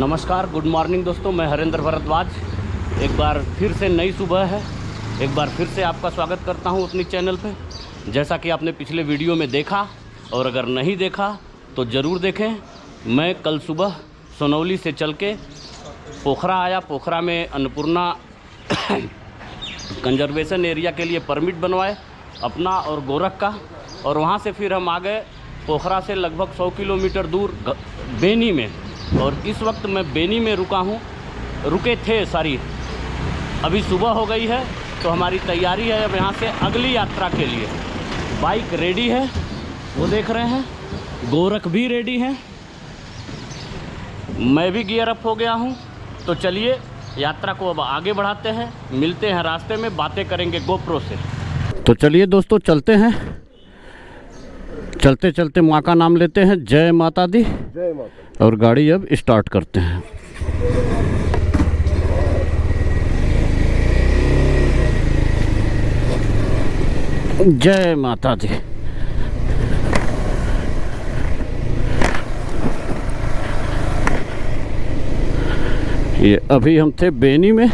नमस्कार, good morning दोस्तों। मैं हरेंद्र भारद्वाज। एक बार फिर से नई सुबह है, एक बार फिर से आपका स्वागत करता हूं अपनी चैनल पे। जैसा कि आपने पिछले वीडियो में देखा, और अगर नहीं देखा तो ज़रूर देखें। मैं कल सुबह सोनौली से चल के पोखरा आया। पोखरा में अन्नपूर्णा कंजर्वेशन एरिया के लिए परमिट बनवाए अपना और गोरख का, और वहाँ से फिर हम आ गए पोखरा से लगभग 100 किलोमीटर दूर बेनी में। और इस वक्त मैं बेनी में रुके थे अभी सुबह हो गई है, तो हमारी तैयारी है अब यहाँ से अगली यात्रा के लिए। बाइक रेडी है, वो देख रहे हैं, गोरख भी रेडी हैं, मैं भी गियर अप हो गया हूँ। तो चलिए यात्रा को अब आगे बढ़ाते हैं, मिलते हैं रास्ते में, बातें करेंगे गोप्रो से। तो चलिए दोस्तों चलते हैं, चलते चलते माँ का नाम लेते हैं। जय माता दी। जय माता। और गाड़ी अब स्टार्ट करते हैं। जय माता दी। ये अभी हम थे बेनी में,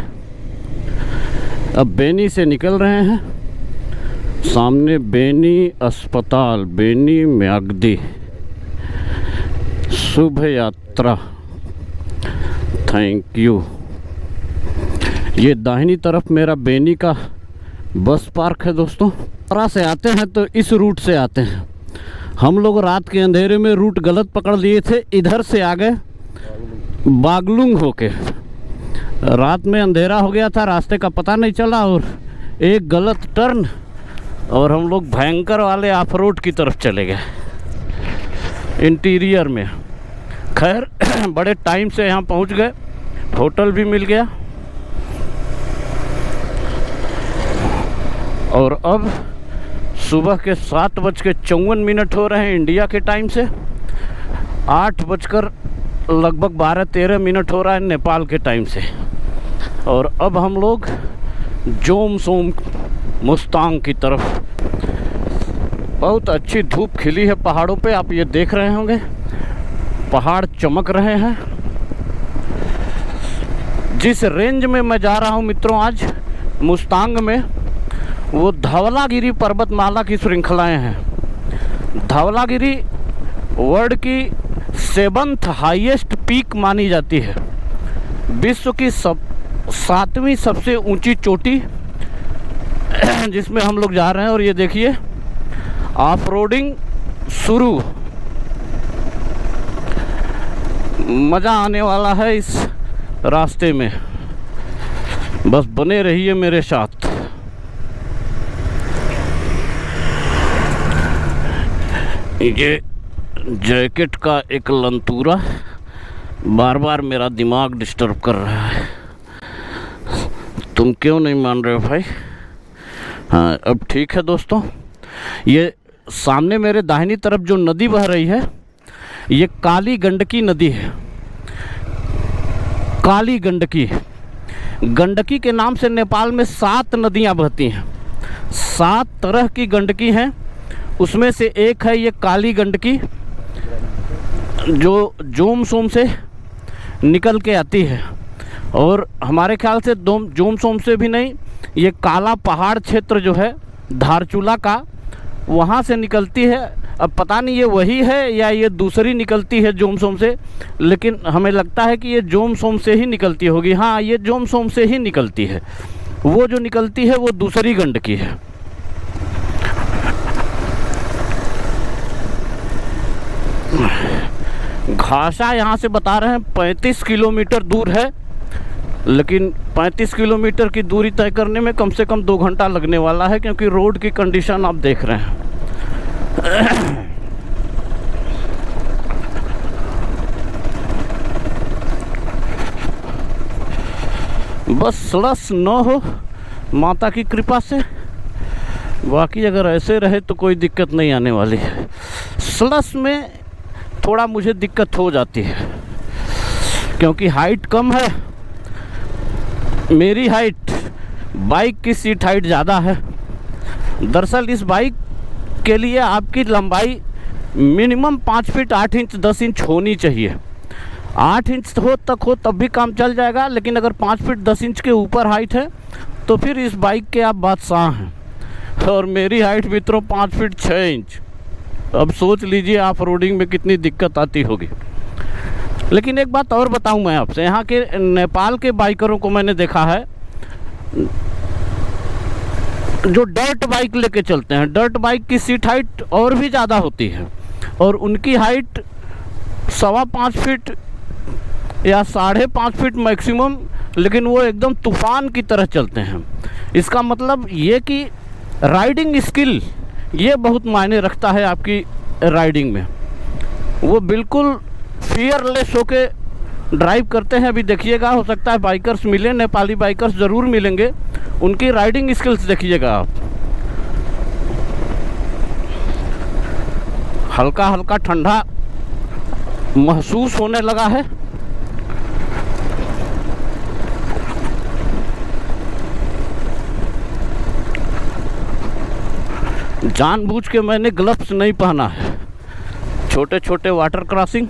अब बेनी से निकल रहे हैं। सामने बेनी अस्पताल, बेनी म्यागदी। शुभ यात्रा, थैंक यू। ये दाहिनी तरफ मेरा बेनी का बस पार्क है दोस्तों। पोखरा से आते हैं तो इस रूट से आते हैं। हम लोग रात के अंधेरे में रूट गलत पकड़ लिए थे, इधर से आ गए बागलुंग होके। रात में अंधेरा हो गया था, रास्ते का पता नहीं चला, और एक गलत टर्न और हम लोग भयंकर वाले ऑफ रोड की तरफ चले गए इंटीरियर में। खैर बड़े टाइम से यहाँ पहुँच गए, होटल भी मिल गया। और अब सुबह के 7:54 हो रहे हैं इंडिया के टाइम से। 8 बजकर लगभग 12-13 हो रहा है नेपाल के टाइम से। और अब हम लोग जोमसोम मुस्तांग की तरफ। बहुत अच्छी धूप खिली है पहाड़ों पे, आप ये देख रहे होंगे, पहाड़ चमक रहे हैं। जिस रेंज में मैं जा रहा हूँ मित्रों आज मुस्तांग में, वो धवलागिरी पर्वतमाला की श्रृंखलाएं हैं। धवलागिरी वर्ल्ड की 7th हाईएस्ट पीक मानी जाती है, विश्व की 7वीं सबसे ऊंची चोटी जिसमें हम लोग जा रहे हैं। और ये देखिए ऑफ रोडिंग शुरू, मज़ा आने वाला है इस रास्ते में, बस बने रहिए मेरे साथ। ये जैकेट का एक लंतूरा बार बार मेरा दिमाग डिस्टर्ब कर रहा है। तुम क्यों नहीं मान रहे हो भाई? हाँ अब ठीक है दोस्तों। ये सामने मेरे दाहिनी तरफ जो नदी बह रही है, ये काली गंडकी नदी है। काली गंडकी, गंडकी के नाम से नेपाल में 7 नदियाँ बहती हैं। 7 तरह की गंडकी हैं, उसमें से एक है ये काली गंडकी, जो जोमसोम से निकल के आती है। और हमारे ख्याल से जोमसोम से भी नहीं, ये काला पहाड़ क्षेत्र जो है धारचूला का, वहाँ से निकलती है। अब पता नहीं ये वही है या ये दूसरी निकलती है जोमसोम से, लेकिन हमें लगता है कि ये जोमसोम से ही निकलती होगी। हाँ ये जोमसोम से ही निकलती है, वो जो निकलती है वो दूसरी गंडकी है। घासा यहाँ से बता रहे हैं 35 किलोमीटर दूर है, लेकिन 35 किलोमीटर की दूरी तय करने में कम से कम 2 घंटा लगने वाला है, क्योंकि रोड की कंडीशन आप देख रहे हैं। बस स्लस न हो माता की कृपा से, बाकी अगर ऐसे रहे तो कोई दिक्कत नहीं आने वाली है। स्लस में थोड़ा मुझे दिक्कत हो जाती है, क्योंकि हाइट कम है मेरी। हाइट, बाइक की सीट हाइट ज़्यादा है। दरअसल इस बाइक के लिए आपकी लंबाई मिनिमम 5 फीट 8 इंच 10 इंच होनी चाहिए। 8 इंच हो तक हो तब भी काम चल जाएगा, लेकिन अगर 5 फीट 10 इंच के ऊपर हाइट है तो फिर इस बाइक के आप बादशाह हैं। और मेरी हाइट मित्रों 5 फीट 6 इंच। अब सोच लीजिए ऑफ रोडिंग में कितनी दिक्कत आती होगी। लेकिन एक बात और बताऊं मैं आपसे, यहाँ के नेपाल के बाइकरों को मैंने देखा है जो डर्ट बाइक लेके चलते हैं। डर्ट बाइक की सीट हाइट और भी ज़्यादा होती है और उनकी हाइट 5.25 फीट या 5.5 फीट मैक्सिमम, लेकिन वो एकदम तूफान की तरह चलते हैं। इसका मतलब ये कि राइडिंग स्किल ये बहुत मायने रखता है आपकी राइडिंग में। वो बिल्कुल फियरलेस होके ड्राइव करते हैं। अभी देखिएगा, हो सकता है बाइकर्स मिले, नेपाली बाइकर्स ज़रूर मिलेंगे, उनकी राइडिंग स्किल्स देखिएगा आप। हल्का हल्का ठंडा महसूस होने लगा है। जानबूझ के मैंने ग्लव्स नहीं पहना है। छोटे छोटे वाटर क्रॉसिंग,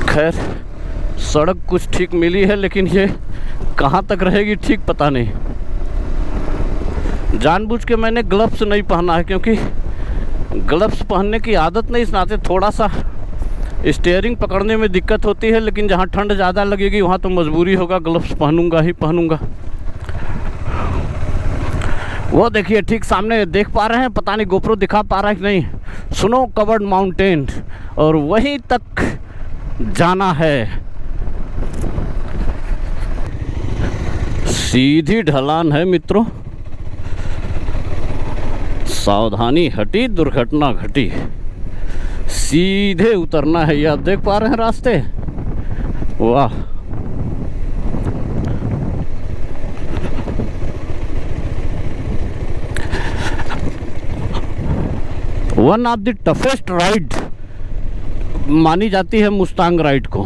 खैर सड़क कुछ ठीक मिली है, लेकिन ये कहाँ तक रहेगी ठीक पता नहीं। जानबूझ के मैंने ग्लव्स नहीं पहना है, क्योंकि ग्लव्स पहनने की आदत नहीं, इस नाते थोड़ा सा स्टीयरिंग पकड़ने में दिक्कत होती है। लेकिन जहाँ ठंड ज़्यादा लगेगी वहाँ तो मजबूरी होगा, ग्लव्स पहनूंगा ही पहनूंगा। वो देखिए ठीक सामने देख पा रहे हैं, पता नहीं गोप्रो दिखा पा रहा है कि नहीं, स्नो कवर्ड माउंटेन, और वहीं तक जाना है। सीधी ढलान है मित्रों, सावधानी हटी दुर्घटना घटी। सीधे उतरना है, ये आप देख पा रहे हैं रास्ते। वाह, one of the toughest ride मानी जाती है मुस्तांग राइड को।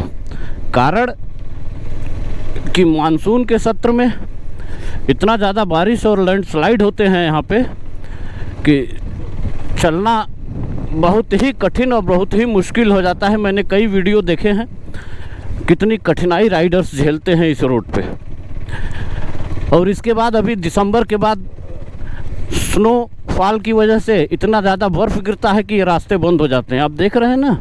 कारण कि मानसून के सत्र में इतना ज़्यादा बारिश और लैंडस्लाइड होते हैं यहाँ पे कि चलना बहुत ही कठिन और बहुत ही मुश्किल हो जाता है। मैंने कई वीडियो देखे हैं, कितनी कठिनाई राइडर्स झेलते हैं इस रोड पे। और इसके बाद अभी दिसंबर के बाद स्नोफॉल की वजह से इतना ज़्यादा बर्फ़ गिरता है कि ये रास्ते बंद हो जाते हैं। आप देख रहे हैं ना,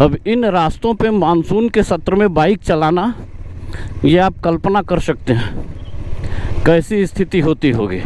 अब इन रास्तों पे मानसून के सत्र में बाइक चलाना, ये आप कल्पना कर सकते हैं कैसी स्थिति होती होगी।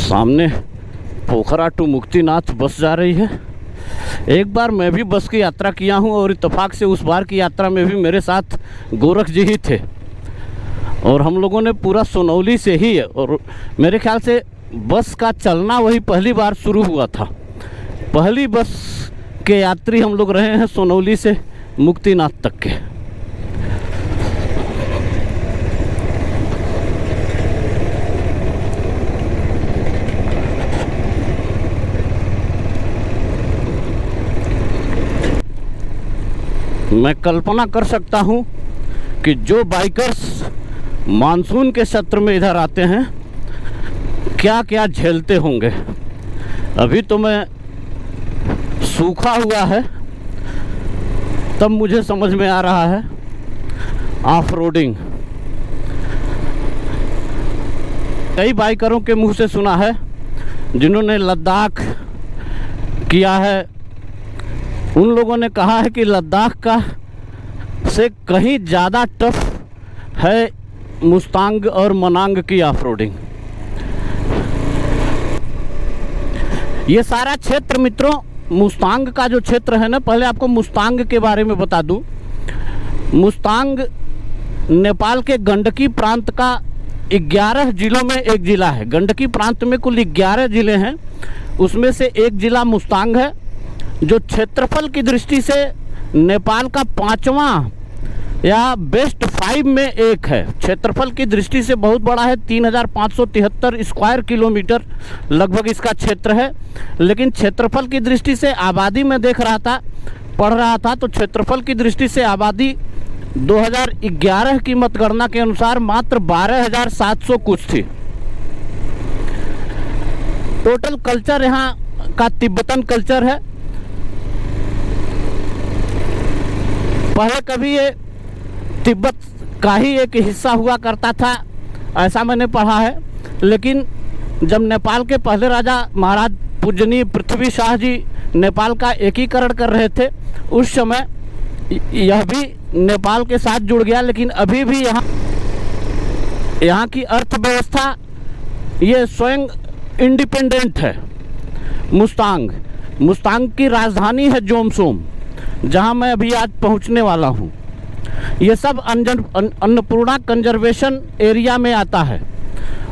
सामने पोखरा टू मुक्तिनाथ बस जा रही है। एक बार मैं भी बस की यात्रा किया हूँ और इत्तेफाक से उस बार की यात्रा में भी मेरे साथ गोरख जी ही थे और हम लोगों ने पूरा सोनौली से ही, और मेरे ख्याल से बस का चलना वही पहली बार शुरू हुआ था। पहली बस के यात्री हम लोग रहे हैं सोनौली से मुक्तिनाथ तक के। मैं कल्पना कर सकता हूँ कि जो बाइकर्स मानसून के सत्र में इधर आते हैं क्या क्या झेलते होंगे। अभी तो मैं सूखा हुआ है, तब मुझे समझ में आ रहा है ऑफ रोडिंग। कई बाइकरों के मुंह से सुना है जिन्होंने लद्दाख किया है, उन लोगों ने कहा है कि लद्दाख का से कहीं ज़्यादा टफ है मुस्तांग और मनांग की ऑफ रोडिंग। ये सारा क्षेत्र मित्रों, मुस्तांग का जो क्षेत्र है ना, पहले आपको मुस्तांग के बारे में बता दूं। मुस्तांग नेपाल के गंडकी प्रांत का 11 जिलों में एक जिला है। गंडकी प्रांत में कुल 11 जिले हैं, उसमें से एक जिला मुस्तांग है, जो क्षेत्रफल की दृष्टि से नेपाल का 5वां या बेस्ट 5 में एक है। क्षेत्रफल की दृष्टि से बहुत बड़ा है, 3573 स्क्वायर किलोमीटर लगभग इसका क्षेत्र है। लेकिन क्षेत्रफल की दृष्टि से आबादी में देख रहा था, पढ़ रहा था, तो क्षेत्रफल की दृष्टि से आबादी 2011 की मतगणना के अनुसार मात्र 12,700 कुछ थी। टोटल कल्चर यहाँ का तिब्बतन कल्चर है। पहले कभी ये तिब्बत का ही एक हिस्सा हुआ करता था, ऐसा मैंने पढ़ा है। लेकिन जब नेपाल के पहले राजा महाराज पूजनीय पृथ्वी शाह जी नेपाल का एकीकरण कर रहे थे, उस समय यह भी नेपाल के साथ जुड़ गया। लेकिन अभी भी यहाँ की अर्थव्यवस्था ये स्वयं इंडिपेंडेंट है। मुस्तांग की राजधानी है जोमसोम, जहाँ मैं अभी आज पहुँचने वाला हूँ। ये सब अन्नपूर्णा कंजर्वेशन एरिया में आता है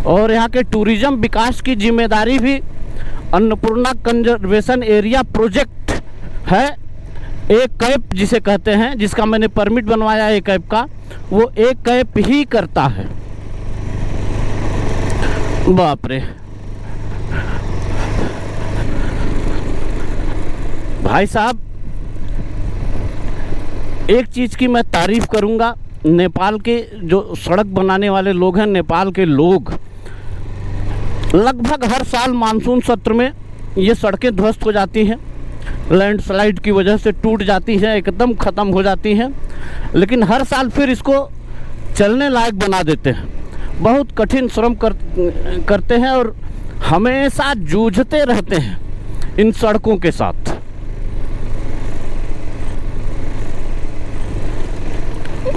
और यहाँ के टूरिज्म विकास की जिम्मेदारी भी अन्नपूर्णा कंजर्वेशन एरिया प्रोजेक्ट है। एक कैप जिसे कहते हैं, जिसका मैंने परमिट बनवाया एक कैप का, वो एक कैप ही करता है। बाप रे भाई साहब, एक चीज़ की मैं तारीफ़ करूंगा, नेपाल के जो सड़क बनाने वाले लोग हैं, नेपाल के लोग लगभग हर साल मानसून सत्र में ये सड़कें ध्वस्त हो जाती हैं, लैंडस्लाइड की वजह से टूट जाती हैं, एकदम ख़त्म हो जाती हैं, लेकिन हर साल फिर इसको चलने लायक बना देते हैं। बहुत कठिन श्रम करते हैं और हमेशा जूझते रहते हैं इन सड़कों के साथ।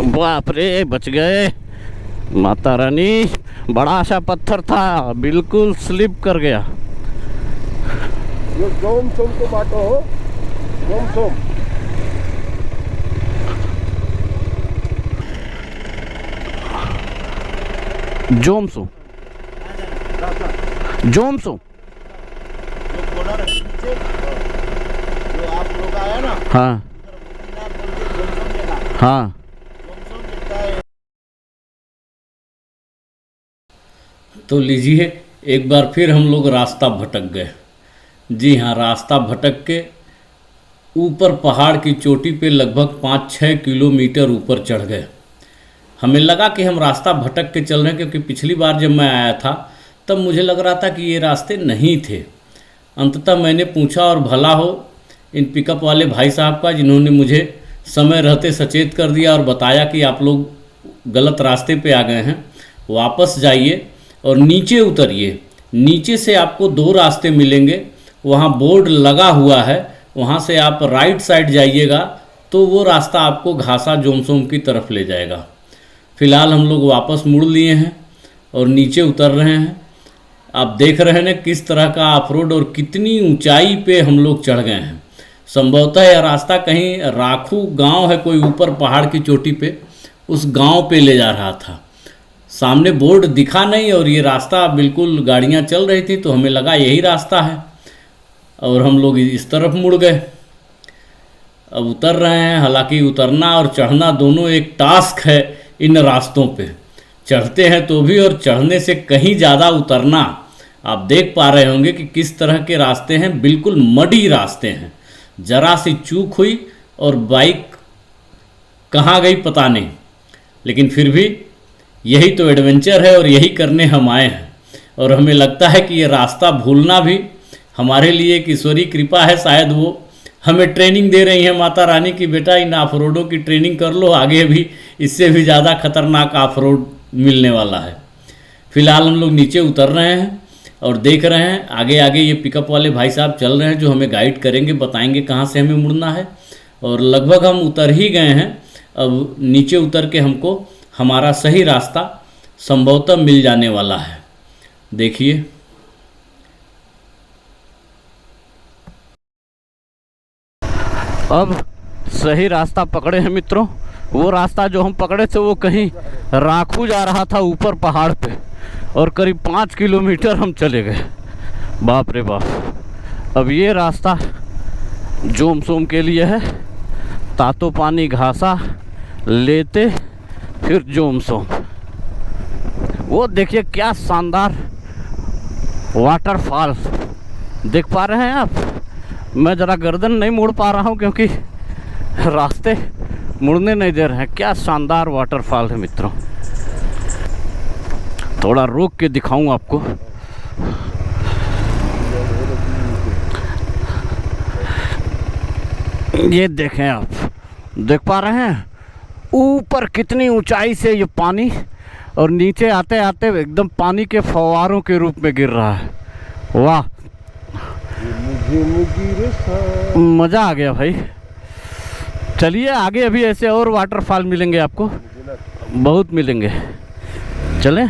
बाप रे, बच गए माता रानी। बड़ा सा पत्थर था, बिल्कुल स्लिप कर गया। ये जोमसोम को बाटो हो, जोमसोम। जोमसो जोमसो जो कॉर्नर है नीचे, जो आप लोग आया ना, हाँ हाँ। तो लीजिए, एक बार फिर हम लोग रास्ता भटक गए। जी हाँ, रास्ता भटक के ऊपर पहाड़ की चोटी पे लगभग 5-6 किलोमीटर ऊपर चढ़ गए। हमें लगा कि हम रास्ता भटक के चल रहे हैं, क्योंकि पिछली बार जब मैं आया था तब मुझे लग रहा था कि ये रास्ते नहीं थे। अंततः मैंने पूछा और भला हो इन पिकअप वाले भाई साहब का, जिन्होंने मुझे समय रहते सचेत कर दिया और बताया कि आप लोग गलत रास्ते पे आ गए हैं, वापस जाइए और नीचे उतरिए। नीचे से आपको 2 रास्ते मिलेंगे, वहाँ बोर्ड लगा हुआ है, वहाँ से आप राइट साइड जाइएगा तो वो रास्ता आपको घासा जोमसोम की तरफ ले जाएगा। फ़िलहाल हम लोग वापस मुड़ लिए हैं और नीचे उतर रहे हैं। आप देख रहे हैं ना किस तरह का ऑफ रोड और कितनी ऊंचाई पे हम लोग चढ़ गए हैं। संभवतः यह रास्ता कहीं राखू गांव है कोई ऊपर पहाड़ की चोटी पे, उस गांव पे ले जा रहा था। सामने बोर्ड दिखा नहीं और ये रास्ता बिल्कुल गाड़ियां चल रही थी, तो हमें लगा यही रास्ता है और हम लोग इस तरफ मुड़ गए। अब उतर रहे हैं। हालांकि उतरना और चढ़ना दोनों एक टास्क है इन रास्तों पे। चढ़ते हैं तो भी और चढ़ने से कहीं ज़्यादा उतरना। आप देख पा रहे होंगे कि किस तरह के रास्ते हैं, बिल्कुल मडी रास्ते हैं। जरा सी चूक हुई और बाइक कहाँ गई पता नहीं, लेकिन फिर भी यही तो एडवेंचर है और यही करने हम आए हैं। और हमें लगता है कि ये रास्ता भूलना भी हमारे लिए एक ईश्वरीय कृपा है। शायद वो हमें ट्रेनिंग दे रही है माता रानी की, बेटा इन ऑफ रोडों की ट्रेनिंग कर लो, आगे भी इससे भी ज़्यादा खतरनाक ऑफ रोड मिलने वाला है। फिलहाल हम लोग नीचे उतर रहे हैं और देख रहे हैं आगे आगे ये पिकअप वाले भाई साहब चल रहे हैं, जो हमें गाइड करेंगे, बताएंगे कहाँ से हमें मुड़ना है। और लगभग हम उतर ही गए हैं। अब नीचे उतर के हमको हमारा सही रास्ता संभवतः मिल जाने वाला है। देखिए, अब सही रास्ता पकड़े हैं मित्रों। वो रास्ता जो हम पकड़े थे वो कहीं राखू जा रहा था ऊपर पहाड़ पे, और करीब 5 किलोमीटर हम चले गए। बाप रे बाप। अब ये रास्ता जोम सोम के लिए है। तातो पानी घासा लेते फिर जोम सोम। वो देखिए क्या शानदार वाटरफॉल देख पा रहे हैं आप। मैं ज़रा गर्दन नहीं मोड़ पा रहा हूँ क्योंकि रास्ते मुड़ने नहीं दे रहे हैं। क्या शानदार वाटरफॉल है मित्रों। थोड़ा रोक के दिखाऊं आपको। ये देखें आप, देख पा रहे हैं ऊपर कितनी ऊंचाई से ये पानी, और नीचे आते आते एकदम पानी के फव्वारों के रूप में गिर रहा है। वाह, मज़ा आ गया भाई। चलिए आगे अभी ऐसे और वाटरफॉल मिलेंगे आपको, बहुत मिलेंगे। चलें।